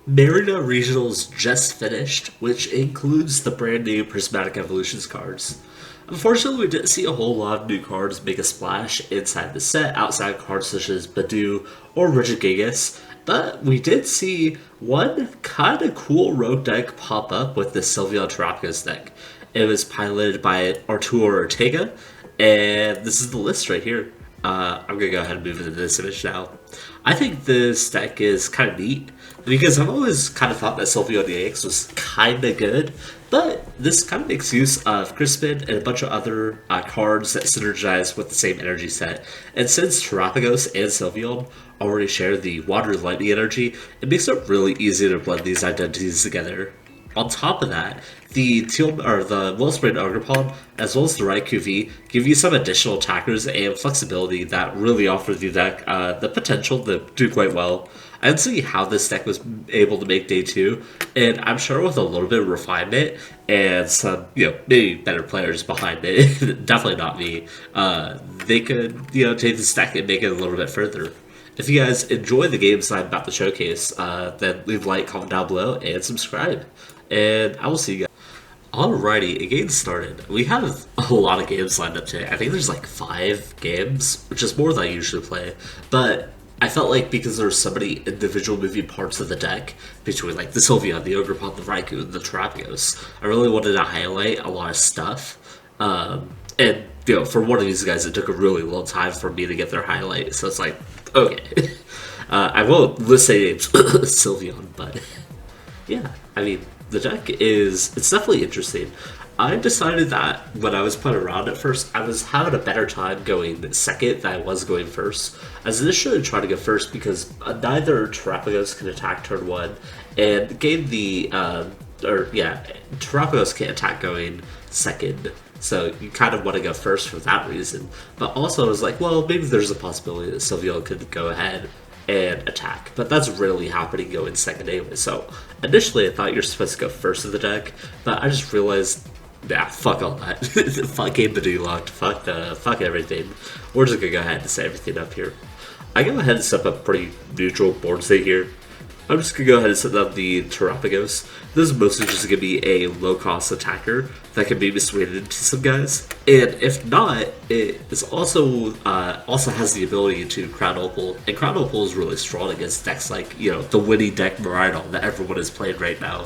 Merida Regionals just finished, which includes the brand new Prismatic Evolutions cards. Unfortunately, we didn't see a whole lot of new cards make a splash inside the set, outside cards such as Badu or Regigigas, but we did see one kind of cool rogue deck pop up with the Sylveon Terapagos deck. It was piloted by Arturo Ortega, and this is the list right here. I'm gonna go ahead and move into this image now. I think this deck is kind of neat because I've always kind of thought that Sylveon EX was kind of good, but this kind of makes use of Crispin and a bunch of other cards that synergize with the same energy set. And since Terapagos and Sylveon already share the Water and Lightning energy, it makes it really easy to blend these identities together. On top of that, the Wellspring Ogerpon, as well as the Raikou V, give you some additional attackers and flexibility that really offer the deck the potential to do quite well. I didn't see how this deck was able to make day 2, and I'm sure with a little bit of refinement and some, maybe better players behind it, definitely not me, they could, take this deck and make it a little bit further. If you guys enjoy the games I'm about to showcase, then leave a like, comment down below, and subscribe. And I will see you guys. Alrighty, a game started. We have a lot of games lined up today. I think there's like 5 games, which is more than I usually play. But I felt like because there's so many individual moving parts of the deck, between like the Sylveon, the Ogerpon, the Raikou, and the Terapagos, I really wanted to highlight a lot of stuff. And, for one of these guys, it took a really long time for me to get their highlight. So it's like, okay. I won't list any names Sylveon, but yeah, I mean, the deck it's definitely interesting. I decided that when I was playing around at first, I was having a better time going second than I was going first. I was initially trying to go first because neither Terapagos can attack turn 1, and Terapagos can't attack going second. So you kind of want to go first for that reason. But also I was like, well, maybe there's a possibility that Sylveon could go ahead and attack, but that's rarely happening going second anyway. So initially I thought you're supposed to go first in the deck, but I just realized, fuck all that. Fuck game the locked, fuck everything. We're just gonna go ahead and set everything up here. I go ahead and set up a pretty neutral board state here. I'm just going to go ahead and set up the Terapagos. This is mostly just going to be a low-cost attacker that can be misweighted into some guys. And if not, it is also has the ability to Crown Opal. And Crown Opal is really strong against decks like, the winning deck Merida that everyone is playing right now.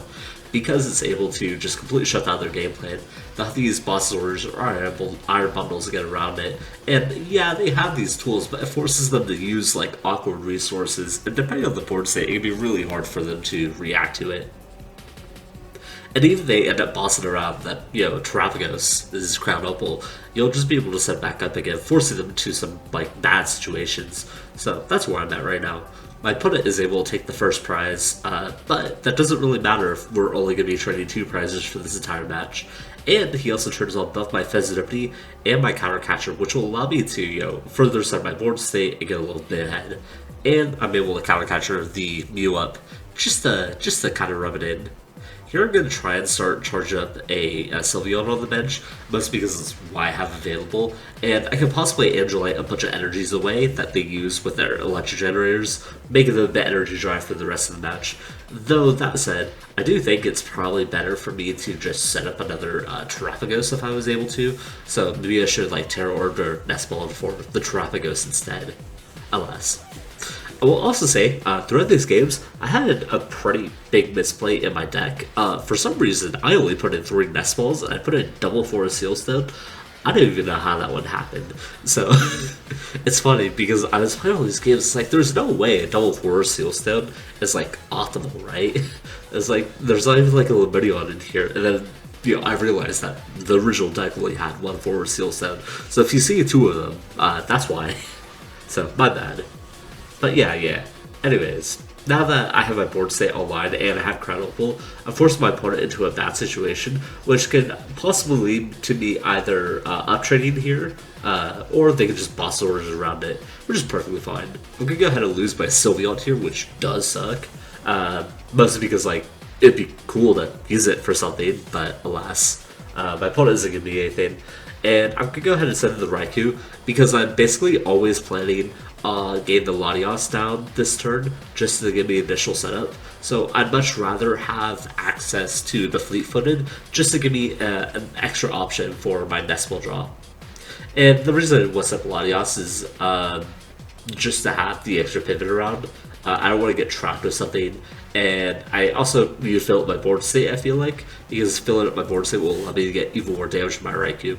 Because it's able to just completely shut down their game plan, they'll these boss orders or iron bundles to get around it. And yeah, they have these tools, but it forces them to use like awkward resources, and depending on the board state, it can be really hard for them to react to it. And even if they end up bossing around that, Terapagos, this is Crown Opal, you'll just be able to set back up again, forcing them into some like bad situations. So that's where I'm at right now. My opponent is able to take the first prize, but that doesn't really matter if we're only going to be trading 2 prizes for this entire match. And he also turns on both my Fezidipity and my Counter Catcher, which will allow me to, further set my board state and get a little bit ahead. And I'm able to Counter Catcher the Mew up, just to kind of rub it in. Here I'm going to try and start charging up a Sylveon on the bench, mostly because it's what I have available, and I can possibly Angelite a bunch of energies away that they use with their electric generators, making them a bit energy drive for the rest of the match. Though, that said, I do think it's probably better for me to just set up another Terapagos if I was able to, so maybe I should like Tera Orb or Nest Ball for the Terapagos instead. Alas. I will also say, throughout these games, I had a pretty big misplay in my deck. For some reason, I only put in 3 Nest Balls, and I put in double 4 Sealstone. I don't even know how that one happened. So, it's funny, because I was playing all these games, it's like, there's no way a double 4 Sealstone is, like, optimal, right? It's like, there's not even, like, a Laminion in here, and then, I realized that the original deck only had 1 forward Sealstone. So if you see 2 of them, that's why. So, my bad. But yeah. Anyways, now that I have my board state online and I have Crown Opal, I've forced my opponent into a bad situation, which could possibly lead to me either up-trading here, or they could just boss orders around it, which is perfectly fine. I'm going to go ahead and lose my Sylveon here, which does suck, mostly because, like, it'd be cool to use it for something, but alas, my opponent isn't going to be anything. And I'm going to go ahead and send in the Raikou, because I'm basically always planning gain the Latias down this turn just to give me initial setup. So I'd much rather have access to the fleet-footed just to give me an extra option for my Nest Ball draw. And the reason it was up Latias is just to have the extra pivot around. I don't want to get trapped with something, and I also need to fill up my board state, I feel like, because filling up my board state will allow me to get even more damage from my Raikou.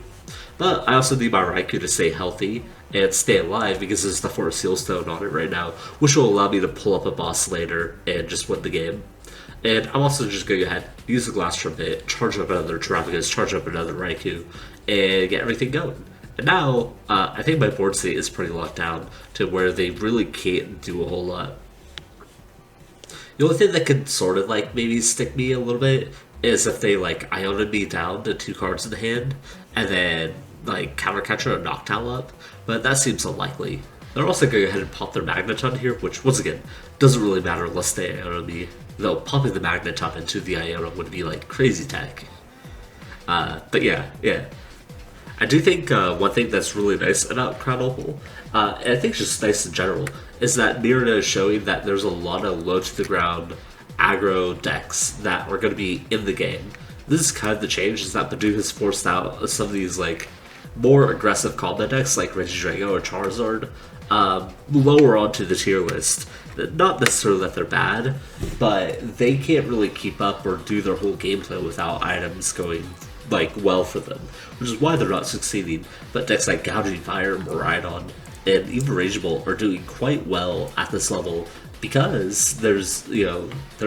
But I also need my Raikou to stay healthy and stay alive because there's the Forest Seal Stone on it right now, which will allow me to pull up a boss later and just win the game. And I'm also just going to go ahead, use the Glass Trumpet, charge up another Terapagos, charge up another Raikou, and get everything going. And now, I think my board state is pretty locked down to where they really can't do a whole lot. The only thing that could sort of like maybe stick me a little bit is if they like Iono me down to 2 cards in the hand and then like counter catcher a Noctowl up, but that seems unlikely. They're also going to go ahead and pop their Magneton here, which once again doesn't really matter unless they Iono me. Though popping the Magneton into the Iono would be like crazy tech. But yeah. I do think one thing that's really nice about Crown Opal, and I think just nice in general, is that Merida is showing that there's a lot of low to the ground aggro decks that are going to be in the game. This is kind of the change, is that Badoo has forced out some of these like more aggressive combat decks like Regidrago or Charizard lower onto the tier list. Not necessarily that they're bad, but they can't really keep up or do their whole gameplay without items going like well for them, which is why they're not succeeding. But decks like Gouging Fire, Miraidon, and even Rageable are doing quite well at this level because there's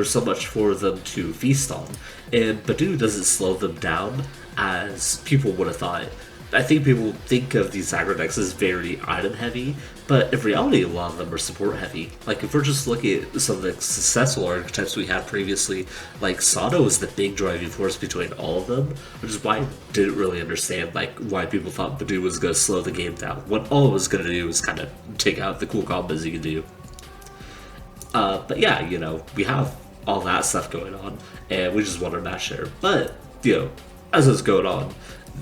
so much for them to feast on, and Badoo doesn't slow them down as people would have thought. I think people think of these aggro decks as very item heavy, but in reality a lot of them are support heavy. Like if we're just looking at some of the successful archetypes we had previously, like Sado was the big driving force between all of them, which is why I didn't really understand like why people thought Badoo was going to slow the game down, when all it was going to do was kind of take out the cool combos you can do. But yeah, we have all that stuff going on, and we just want to match there. But, as it's going on,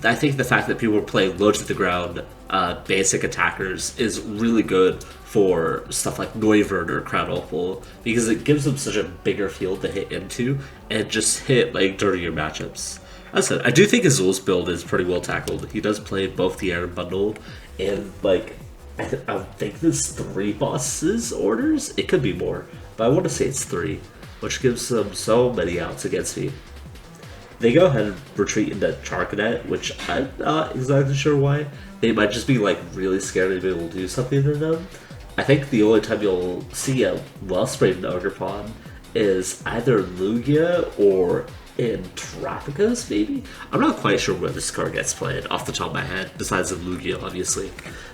I think the fact that people are playing low to the ground basic attackers is really good for stuff like Noivern or Crown Opal, because it gives them such a bigger field to hit into and just hit like dirtier matchups. As I said, I do think his Zul's build is pretty well tackled. He does play both the Iron Bundle and like I think there's 3 bosses orders. It could be more, but I want to say it's 3, which gives them so many outs against me. They go ahead and retreat into Charcadet, which I'm not exactly sure why. They might just be like really scared to be able to do something to them. I think the only time you'll see a Wellspray in Ogerpon is either Lugia or in Terapagos, maybe? I'm not quite sure where this card gets played off the top of my head, besides in Lugia, obviously.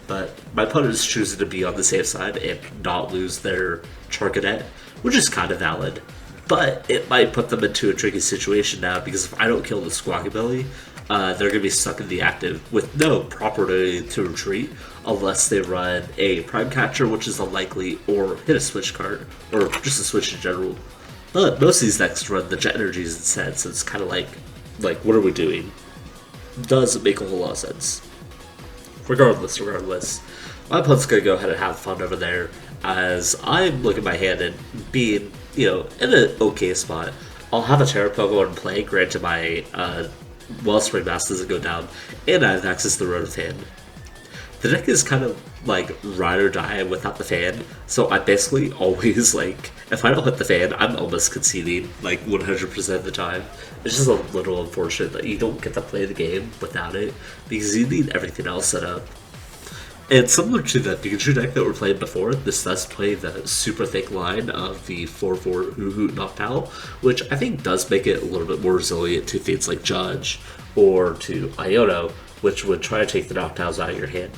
But my opponent is choosing to be on the safe side and not lose their Charcadet, which is kind of valid. But it might put them into a tricky situation now, because if I don't kill the Squawky Belly, they're going to be stuck in the active with no property to retreat unless they run a Prime Catcher, which is unlikely, or hit a Switch card, or just a Switch in general. But most of these decks run the Jet Energies instead, so it's kind of like what are we doing? Doesn't make a whole lot of sense. Regardless, my opponent's going to go ahead and have fun over there, as I'm looking at my hand and being, in an okay spot. I'll have a Terapagos in play, granted my Wellspring Mass doesn't go down, and I have access to the Rotom Fan. The deck is kind of like ride or die without the fan, so I basically always if I don't hit the fan, I'm almost conceding 100% of the time. It's just a little unfortunate that you don't get to play the game without it, because you need everything else set up. And similar to the Pikachu deck that we're playing before, this does play the super thick line of the 4/4 Hoothoot Noctowl, which I think does make it a little bit more resilient to things like Judge or to Iono, which would try to take the Noctowls out of your hand.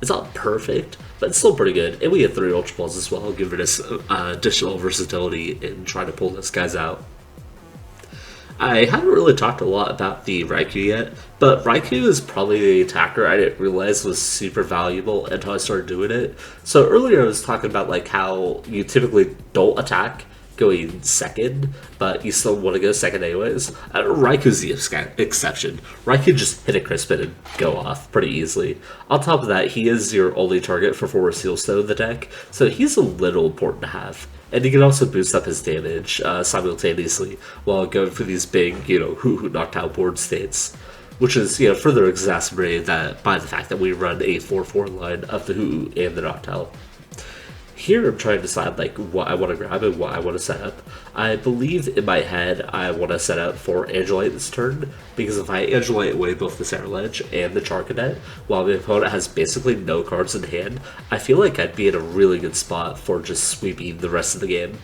It's not perfect, but it's still pretty good. And we have 3 Ultra Balls as well, giving us additional versatility in trying to pull those guys out. I haven't really talked a lot about the Raikou yet, but Raikou is probably the attacker I didn't realize was super valuable until I started doing it. So earlier I was talking about how you typically don't attack going second, but you still want to go second anyways. Raikou's the exception. Raikou just hit a Crispin and go off pretty easily. On top of that, he is your only target for 4 Seal Stone in the deck, so he's a little important to have. And he can also boost up his damage simultaneously while going for these big, Hoothoot Noctowl board states. Which is, further exacerbated by the fact that we run a 4-4 line of the Hoothoot and the Noctowl. Here I'm trying to decide what I want to grab and what I want to set up. I believe in my head I want to set up for Angelite this turn, because if I Angelite away both the Center Ledge and the Charcadet, while my opponent has basically no cards in hand, I feel like I'd be in a really good spot for just sweeping the rest of the game.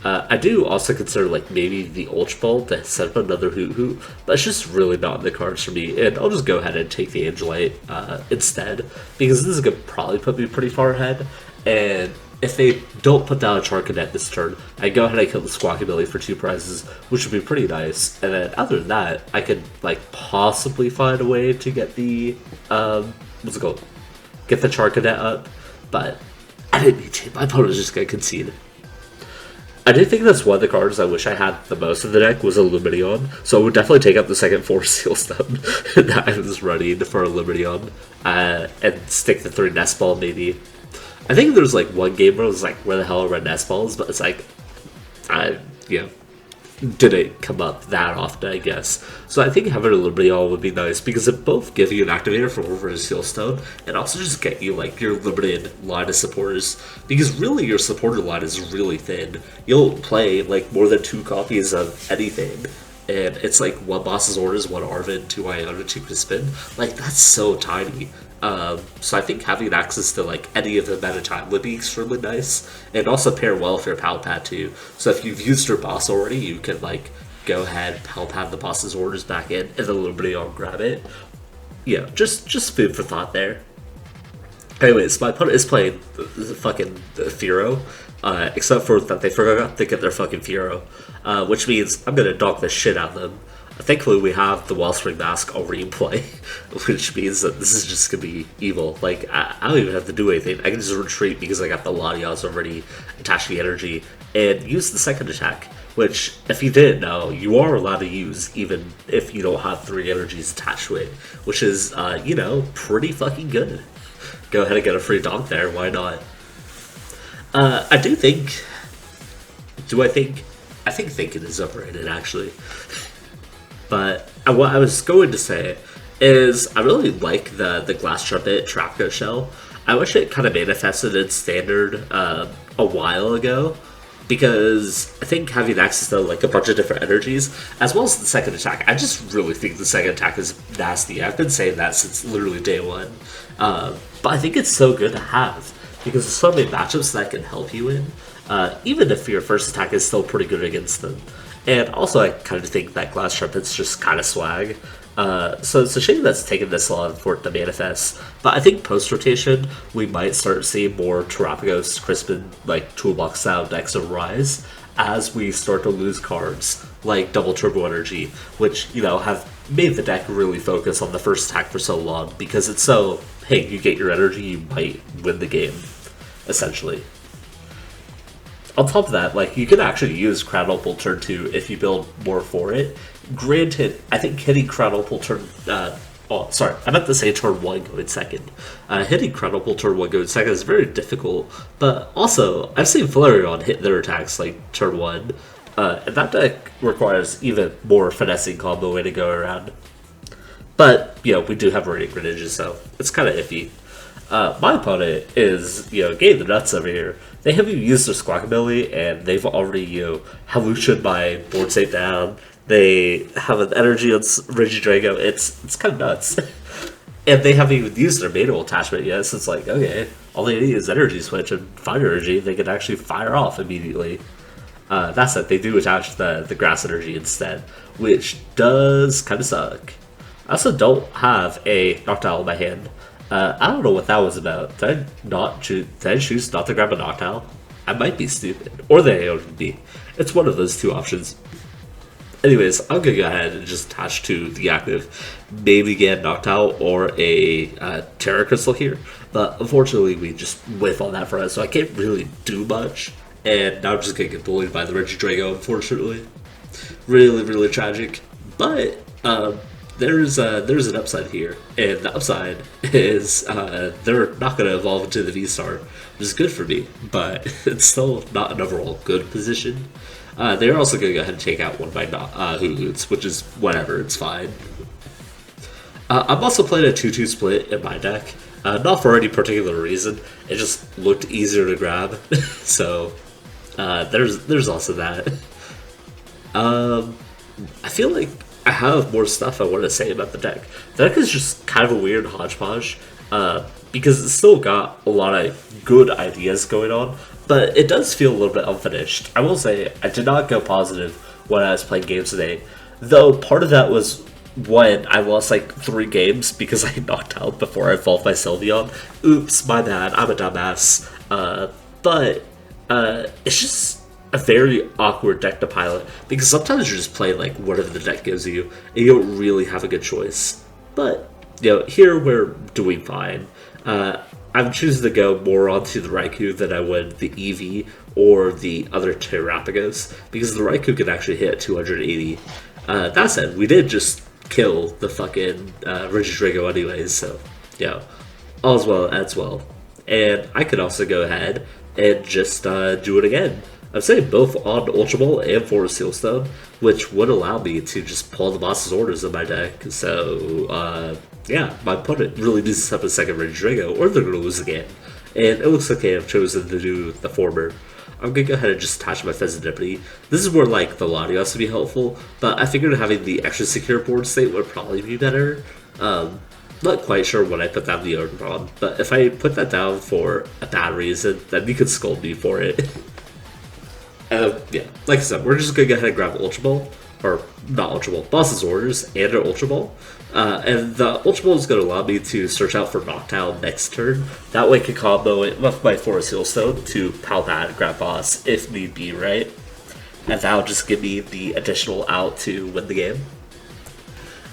I do also consider maybe the Ultra Ball to set up another Hoothoot, but it's just really not in the cards for me, and I'll just go ahead and take the Angelite instead, because this is going to probably put me pretty far ahead, and if they don't put down a Charcadet this turn, I go ahead and kill the Squawkabilly for 2 prizes, which would be pretty nice, and then other than that, I could possibly find a way to get the, get the Charcadet up, but I didn't need to. My opponent was just going to concede. I do think that's one of the cards I wish I had the most in the deck was a Lumineon, so I would definitely take up the second 4 Seal Stone that I was running for a Lumineon, and stick the 3 Nest Ball maybe. I think there's one game where I was where the hell are my Nest Balls, but it's didn't come up that often, I guess. So I think having a Lumineon would be nice, because it both give you an activator for over a Seal Stone, and also just get you your limited line of supporters, because really your supporter line is really thin. You'll play more than 2 copies of anything, and it's 1 Boss's Orders, 1 Arven, 2 Iono, 2 Crispin. That's so tiny. So I think having access to any of them at a time would be extremely nice, and also pair well with your Pal Pad too. So if you've used your boss already, you can go ahead, Pal Pad the boss's orders back in, and then Lumineon grab it. Yeah, just food for thought there. Anyways, my opponent is playing the fucking Fearow, except for that they forgot to get their fucking Fearow, which means I'm gonna dog the shit out of them. Thankfully, we have the Wellspring Mask already in play, which means that this is just going to be evil. I don't even have to do anything. I can just retreat because I got the Latias already attached to the energy, and use the second attack, which, if you didn't know, you are allowed to use even if you don't have 3 energies attached to it, which is, pretty fucking good. Go ahead and get a free donk there, why not? I think thinking is overrated, actually. But what I was going to say is I really like the Glass Trumpet Terapagos shell. I wish it kind of manifested in Standard a while ago, because I think having access to a bunch of different energies, as well as the second attack, I just really think the second attack is nasty. I've been saying that since literally day 1. But I think it's so good to have, because there's so many matchups that can help you in, even if your first attack is still pretty good against them. And also, I kind of think that Glass Trumpet's just kind of swag. So it's a shame that's taken this long for it to manifest. But I think post-rotation, we might start seeing more Terapagos, Crispin, toolbox style decks arise as we start to lose cards like Double Turbo Energy, which, have made the deck really focus on the first attack for so long, because it's so, hey, you get your energy, you might win the game, essentially. On top of that, you can actually use Crown Opal turn 2 if you build more for it. Granted, I think hitting Crown Opal turn... I meant to say turn 1 going second. Hitting Crown Opal turn 1 going second is very difficult, but also, I've seen Flareon hit their attacks turn 1, and that deck requires even more finessing combo way to go around. But, we do have Radiant Greninja, so it's kind of iffy. My opponent is, getting the nuts over here. They haven't even used their Squawkabilly, and they've already, Haluched my board state down. They have an energy on Regidrago. It's kind of nuts. And they haven't even used their manual attachment yet, so it's okay, all they need is Energy Switch and Fire Energy. They can actually fire off immediately. That's it, they do attach the Grass Energy instead, which does kind of suck. I also don't have a Noctowl in my hand. I don't know what that was about. Did I choose not to grab a Noctowl? I might be stupid. Or they would be. It's one of those 2 options. Anyways, I'm gonna go ahead and just attach to the active. Maybe get a Noctowl or a Tera Crystal here. But unfortunately, we just whiff on that front, so I can't really do much. and now I'm just gonna get bullied by the Regidrago, unfortunately. Really, really tragic. But there's an upside here, and the upside is they're not gonna evolve into the V-Star, which is good for me, but it's still not an overall good position. They're also gonna go ahead and take out one of my Hootoots, which is whatever, it's fine. I'm also playing a 2-2 split in my deck. Not for any particular reason, it just looked easier to grab, so there's also that. I feel like I have more stuff I want to say about the deck. The deck is just kind of a weird hodgepodge, because it's still got a lot of good ideas going on, but it does feel a little bit unfinished. I will say, I did not go positive when I was playing games today, though part of that was when I lost like 3 games because I knocked out before I evolved my Sylveon. Oops, my bad, I'm a dumbass. But it's just a very awkward deck to pilot, because sometimes you're just playing like whatever the deck gives you, and you don't really have a good choice. But, you know, here we're doing fine. I'm choosing to go more onto the Raikou than I would the Eevee or the other Terapagos, because the Raikou can actually hit 280. That said, we did just kill the fucking Regidrago anyways, so, you know, all's well as well. And I could also go ahead and just do it again. I'm saying both on Ultra Ball and for Sealstone, which would allow me to just pull the boss's orders in my deck. So, yeah, my opponent really needs to set up a second Regidrago, or they're going to lose the game. And it looks like I've chosen to do the former. I'm going to go ahead and just attach my Fezandipity. This is where, like, the Latias would be helpful, but I figured having the extra secure board state would probably be better. Not quite sure when I put down the Ogerpon, but if I put that down for a bad reason, then you could scold me for it. Yeah, like I said, we're just going to go ahead and grab Ultra Ball, or not Ultra Ball, Boss's Orders, and an Ultra Ball. And the Ultra Ball is going to allow me to search out for Noctowl next turn. That way I can combo it with my Forest Healstone to Pal Pad, grab Boss, if need be, right? And that'll just give me the additional out to win the game.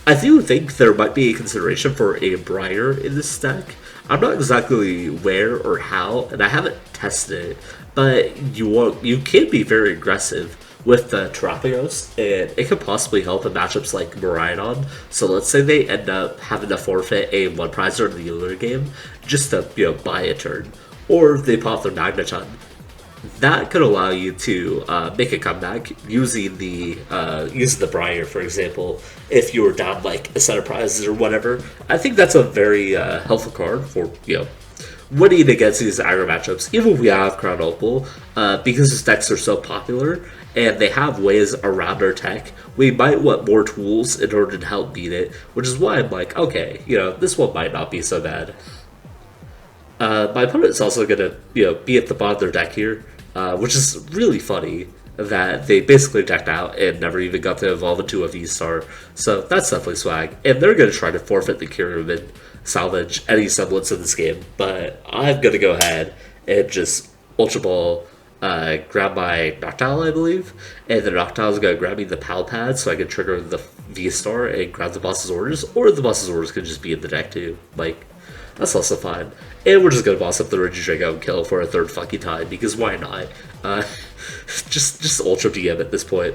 I do think there might be a consideration for a Briar in this deck. I'm not exactly where or how, and I haven't tested it, but you can be very aggressive with the Terapagos, and it could possibly help in matchups like Merida. So let's say they end up having to forfeit a 1-prizer in the other game just to, you know, buy a turn, or they pop their Magneton. That could allow you to make a comeback using the Briar, for example, if you were down like a set of prizes or whatever. I think that's a very helpful card for, you know, winning against these aggro matchups, even if we have Crown Opal, because his decks are so popular and they have ways around our tech, we might want more tools in order to help beat it, which is why I'm like, okay, you know, this one might not be so bad. My opponent's also going to, you know, be at the bottom of their deck here, which is really funny that they basically decked out and never even got to evolve into a V-Star, so that's definitely swag. And they're going to try to forfeit the Kyurem and salvage any semblance of this game, but I'm going to go ahead and just Ultra Ball, grab my Noctowl, I believe, and the Noctowl is going to grab me the Pal Pad so I can trigger the V-Star and grab the boss's orders, or the boss's orders can just be in the deck too, like, that's also fine. And we're just going to boss up the Regidrago and kill for a third fucking time, because why not? Just Ultra DM at this point.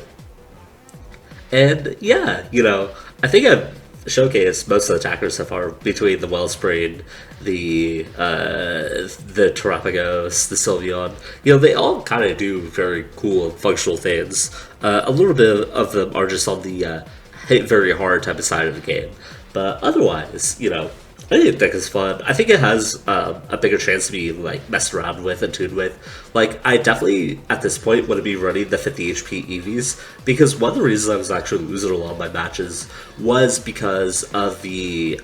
And yeah, you know, I think I've showcased most of the attackers so far, between the Wellspring, the Terapagos, the Sylveon. You know, they all kind of do very cool and functional things. A little bit of them are just on the hit very hard type of side of the game. But otherwise, you know, I think the deck is fun. I think it has a bigger chance to be like messed around with and tuned with. Like, I definitely at this point want to be running the 50 HP Eevees, because one of the reasons I was actually losing a lot of my matches was because of the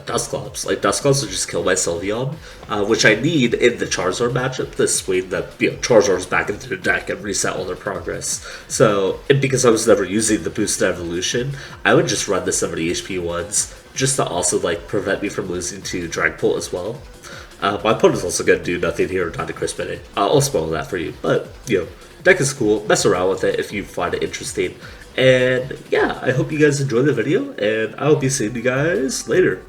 Dusclops. Like, Dusclops would just kill my Sylveon, which I need in the Charizard matchup to swing the, you know, Charizards back into the deck and reset all their progress. So, and because I was never using the boosted evolution, I would just run the 70 HP ones, just to also like prevent me from losing to Dragapult as well. My opponent's also going to do nothing here down to Crispin. I'll spoil that for you, but you know, deck is cool. Mess around with it if you find it interesting. And yeah, I hope you guys enjoyed the video, and I will be seeing you guys later.